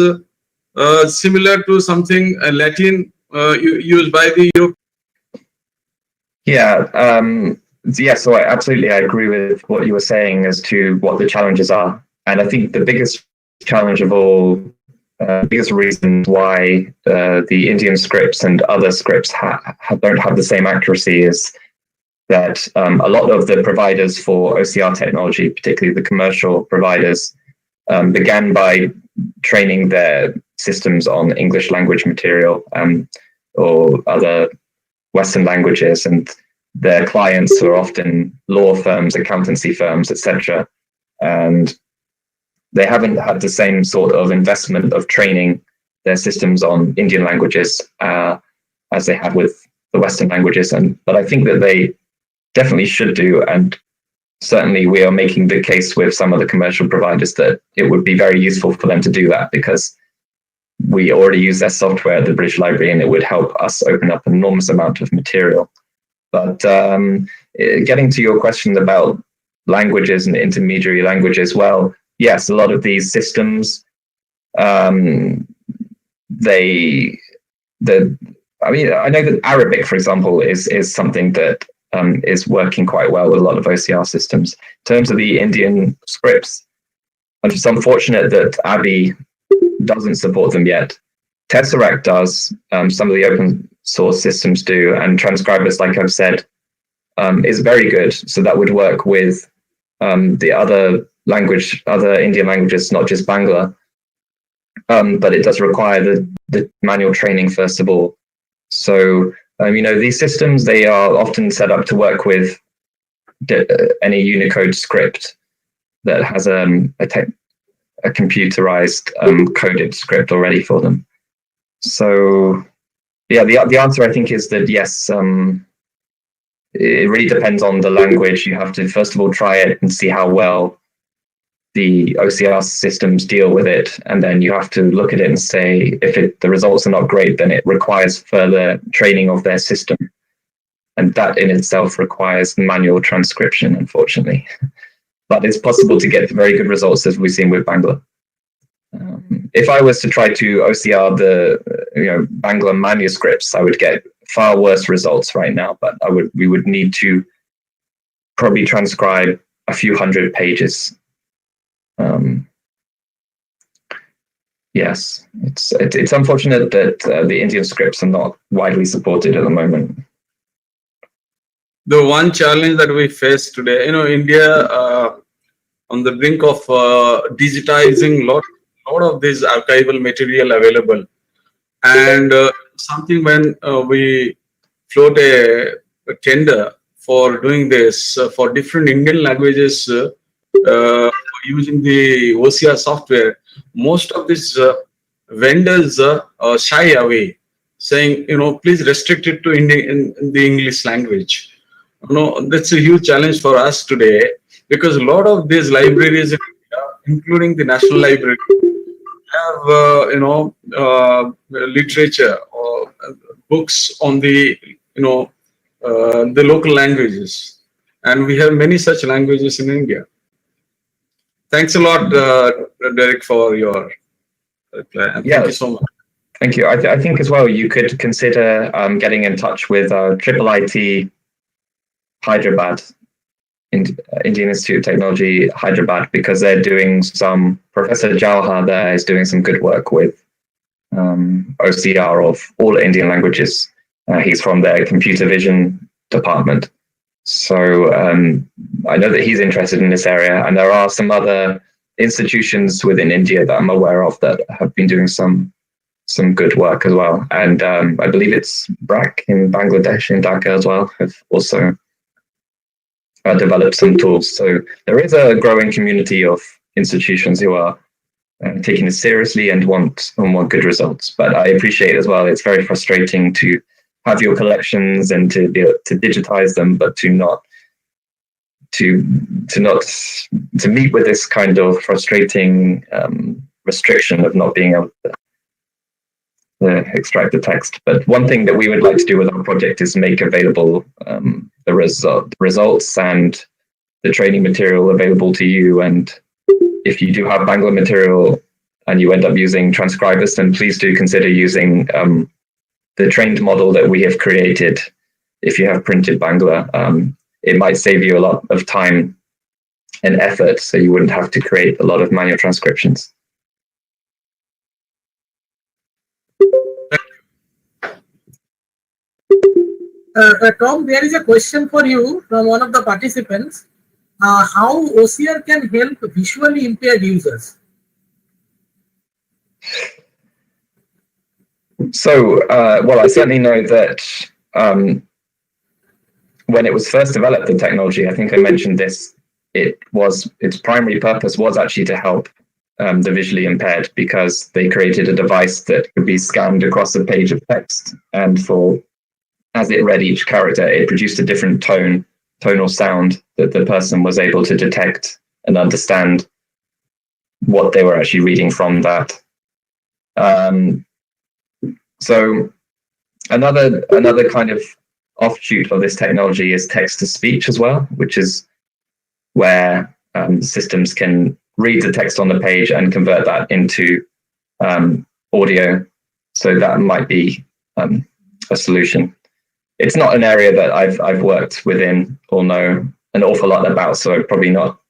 S5: similar to something Latin used by the Europe?
S2: Yeah, so I agree with what you were saying as to what the challenges are. And I think the biggest challenge of all, biggest reason why the Indian scripts and other scripts don't have the same accuracy is that a lot of the providers for OCR technology, particularly the commercial providers, began by training their systems on English language material or other Western languages, and their clients are often law firms, accountancy firms, etc. And they haven't had the same sort of investment of training their systems on Indian languages as they have with the Western languages. But I think that definitely should do. And certainly we are making the case with some of the commercial providers that it would be very useful for them to do that, because we already use their software at the British Library and it would help us open up an enormous amount of material. But getting to your question about languages and intermediary languages, well, yes, a lot of these systems, I know that Arabic, for example, is something that is working quite well with a lot of OCR systems. In terms of the Indian scripts, it's unfortunate that Abi doesn't support them yet. Tesseract does, some of the open source systems do, and Transcribers, like I've said, is very good. So that would work with the other Indian languages, not just Bangla. But it does require the manual training first of all. So, these systems, they are often set up to work with any Unicode script that has a computerized coded script already for them. So, yeah, the answer I think is that yes, it really depends on the language. You have to first of all try it and see how well the OCR systems deal with it, and then you have to look at it and say if the results are not great, then it requires further training of their system, and that in itself requires manual transcription, unfortunately. But it's possible to get very good results, as we've seen with Bangla. If I was to try to OCR the Bangla manuscripts, I would get far worse results right now. But we would need to probably transcribe a few hundred pages. Yes, it's unfortunate that the Indian scripts are not widely supported at the moment.
S5: The one challenge that we face today, India on the brink of digitizing lot of this archival material available, and something when we float a tender for doing this for different Indian languages using the OCR software, most of these vendors shy away, saying, please restrict it to in the English language. That's a huge challenge for us today, because a lot of these libraries in India, including the National Library, have literature or books on the the local languages, and we have many such languages in India. Thanks a lot, Derek, for your reply. And thank you so much.
S2: Thank you. I think as well you could consider getting in touch with IIIT Hyderabad, Indian Institute of Technology Hyderabad, because they're doing Professor Jawhar there is doing some good work with OCR of all Indian languages. He's from their computer vision department. So I know that he's interested in this area, and there are some other institutions within India that I'm aware of that have been doing some good work as well. And I believe it's BRAC in Bangladesh, in Dhaka as well, have also developed some tools. So there is a growing community of institutions who are taking it seriously and want good results. But I appreciate as well, it's very frustrating to have your collections and to be able to digitize them, but to meet with this kind of frustrating restriction of not being able to extract the text. But one thing that we would like to do with our project is make available the results and the training material available to you. And if you do have Bangla material and you end up using Transcribers, then please do consider using the trained model that we have created. If you have printed Bangla, it might save you a lot of time and effort, so you wouldn't have to create a lot of manual transcriptions.
S1: Tom, there is a question for you from one of the participants. How OCR can help visually impaired users?
S2: So, well, I certainly know that when it was first developed, the technology, I think I mentioned this, its primary purpose was actually to help the visually impaired, because they created a device that could be scanned across a page of text, and as it read each character, it produced a different tone tonal sound, that the person was able to detect and understand what they were actually reading from that. So another kind of offshoot of this technology is text-to-speech as well, which is where systems can read the text on the page and convert that into audio. So that might be a solution. It's not an area that I've worked within or know an awful lot about, so I'm probably not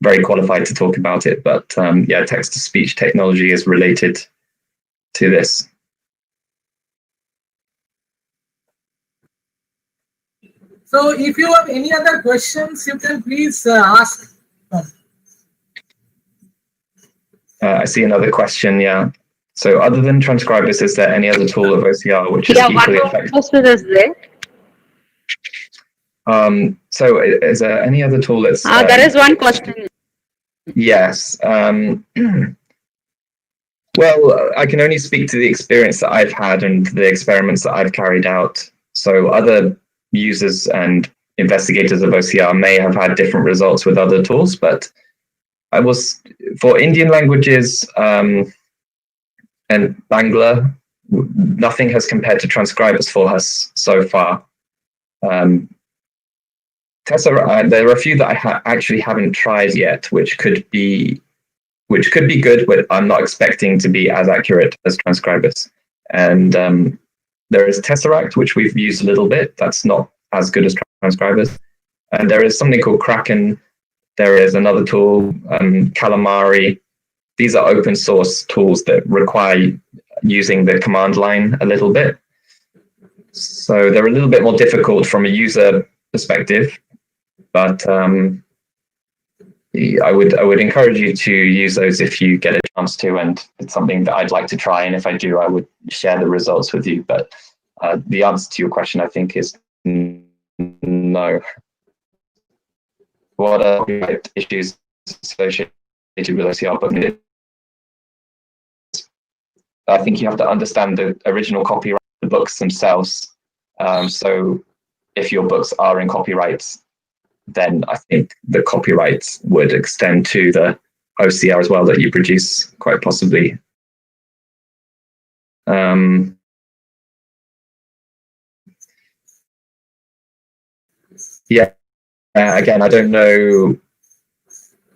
S2: very qualified to talk about it. But yeah, text-to-speech technology is related to this.
S1: So if you have any other questions, you can please ask.
S2: I see another question, yeah. So other than Transcribers, is there any other tool of OCR which is equally effective? So is there any other tool that's...
S3: there is one question.
S2: Yes. Well, I can only speak to the experience that I've had and the experiments that I've carried out. So other users and investigators of OCR may have had different results with other tools, but I was, for Indian languages and Bangla, nothing has compared to Transcribers for us so far. Tessera, there are a few that I actually haven't tried yet, which could be good, but I'm not expecting to be as accurate as Transcribers. And there is Tesseract, which we've used a little bit. That's not as good as Transcribers. And there is something called Kraken. There is another tool, Calamari. These are open source tools that require using the command line a little bit. So they're a little bit more difficult from a user perspective, but I would encourage you to use those if you get a chance to, and it's something that I'd like to try. And if I do, I would share the results with you. But the answer to your question, I think, is no. What are issues associated with OCR book? I think you have to understand the original copyright of the books themselves. So if your books are in copyright, then I think the copyrights would extend to the OCR as well that you produce, quite possibly. Yeah. Again, I don't know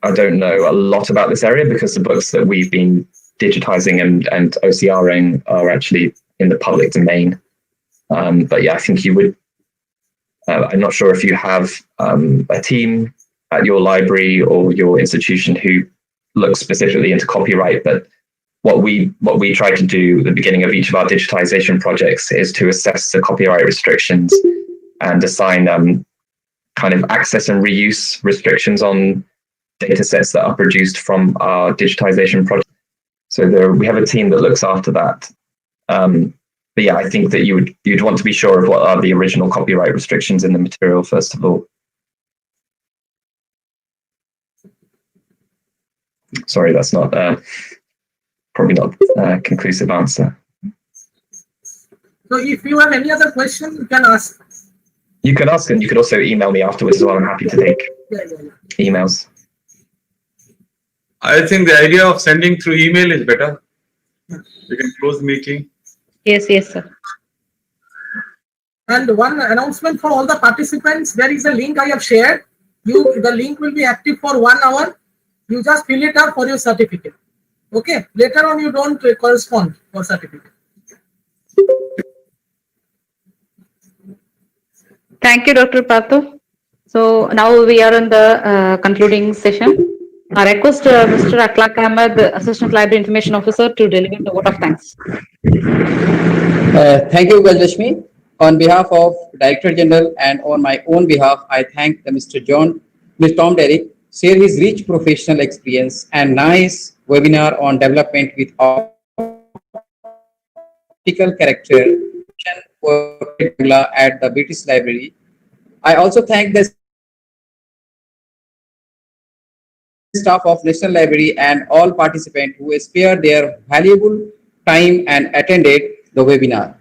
S2: a lot about this area because the books that we've been digitizing and OCRing are actually in the public domain. But yeah, I think you would. I'm not sure if you have a team at your library or your institution who looks specifically into copyright, but what we try to do at the beginning of each of our digitization projects is to assess the copyright restrictions and assign kind of access and reuse restrictions on data sets that are produced from our digitization project. So we have a team that looks after that. But yeah, I think that you'd want to be sure of what are the original copyright restrictions in the material, first of all. Sorry, that's not probably not a conclusive answer.
S1: So if you have any other question, you can ask.
S2: You can ask, and you could also email me afterwards as well. I'm happy to take emails.
S5: I think the idea of sending through email is better. You can close the meeting.
S3: Yes, sir.
S1: And one announcement for all the participants, there is a link I have shared. The link will be active for 1 hour. You just fill it up for your certificate. Okay, later on you don't correspond for certificate.
S3: Thank you, Dr. Patu. So now we are in the concluding session. I request Mr. Akhlaq Ahmed, the Assistant Library Information Officer, to deliver the vote of thanks.
S6: Thank you, Gajlashmi. On behalf of Director General and on my own behalf, I thank Mr. Tom Derrick, share his rich professional experience and nice webinar on development with optical character for Bangla at the British Library. I also thank the staff of National Library and all participants who spared their valuable time and attended the webinar.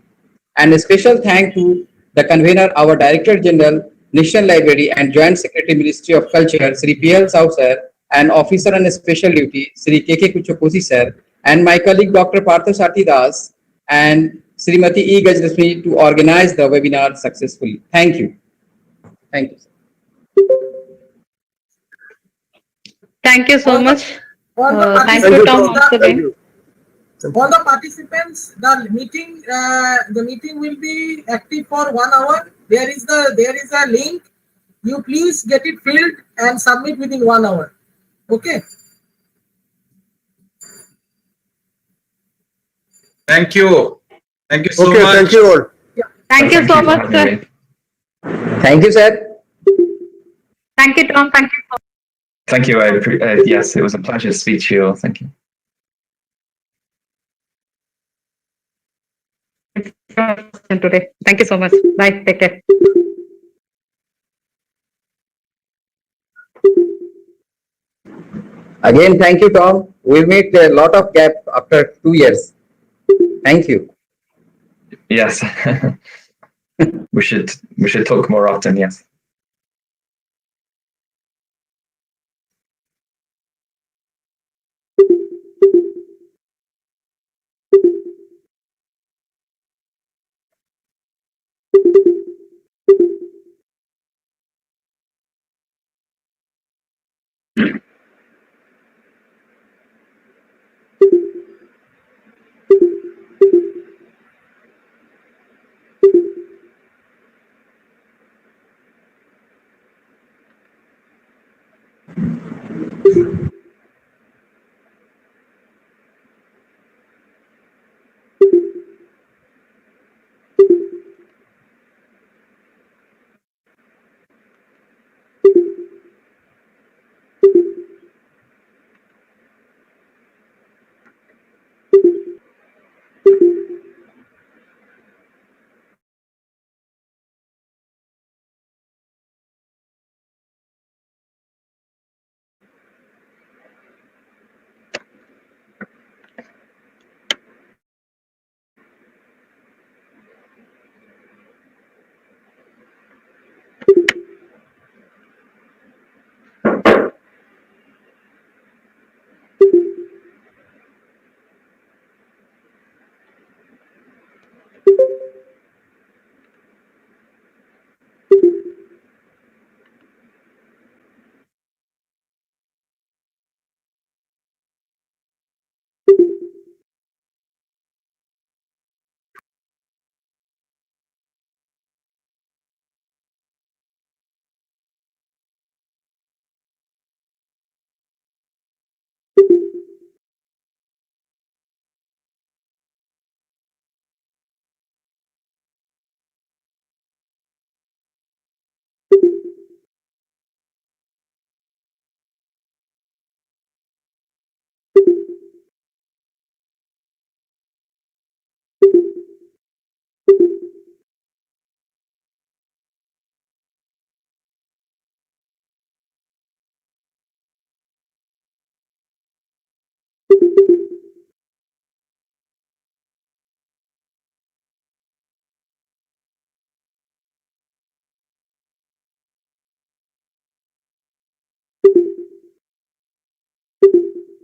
S6: And a special thank to the convener, our Director General, National Library and Joint Secretary Ministry of Culture, Sri PL Sao sir, and Officer on Special Duty, Sri KK Kuchokosi sir, and my colleague Dr. Partha Sati Das and Srimati E. Gajrashmi to organize the webinar successfully. Thank you. Thank you.
S3: Thank you so much.
S1: All the
S3: Thank you, Tom,
S1: participants,
S3: once again.
S1: all the participants, the meeting will be active for 1 hour. There is a link. You please get it filled and submit within 1 hour. Okay.
S5: Thank you. Thank you so
S7: Okay,
S5: much.
S7: thank you all.
S3: Thank you so
S2: for
S3: much,
S2: having
S3: sir.
S2: me.
S6: Thank you, sir.
S3: Thank you, Tom. Thank you.
S2: Thank you. Yes, it was a pleasure to speak to you all. Thank you.
S3: Today. Thank you so much. Bye. Take care.
S6: Again, thank you, Tom. We'll meet a lot of gap after 2 years. Thank you.
S2: Yes. we should talk more often. Yes.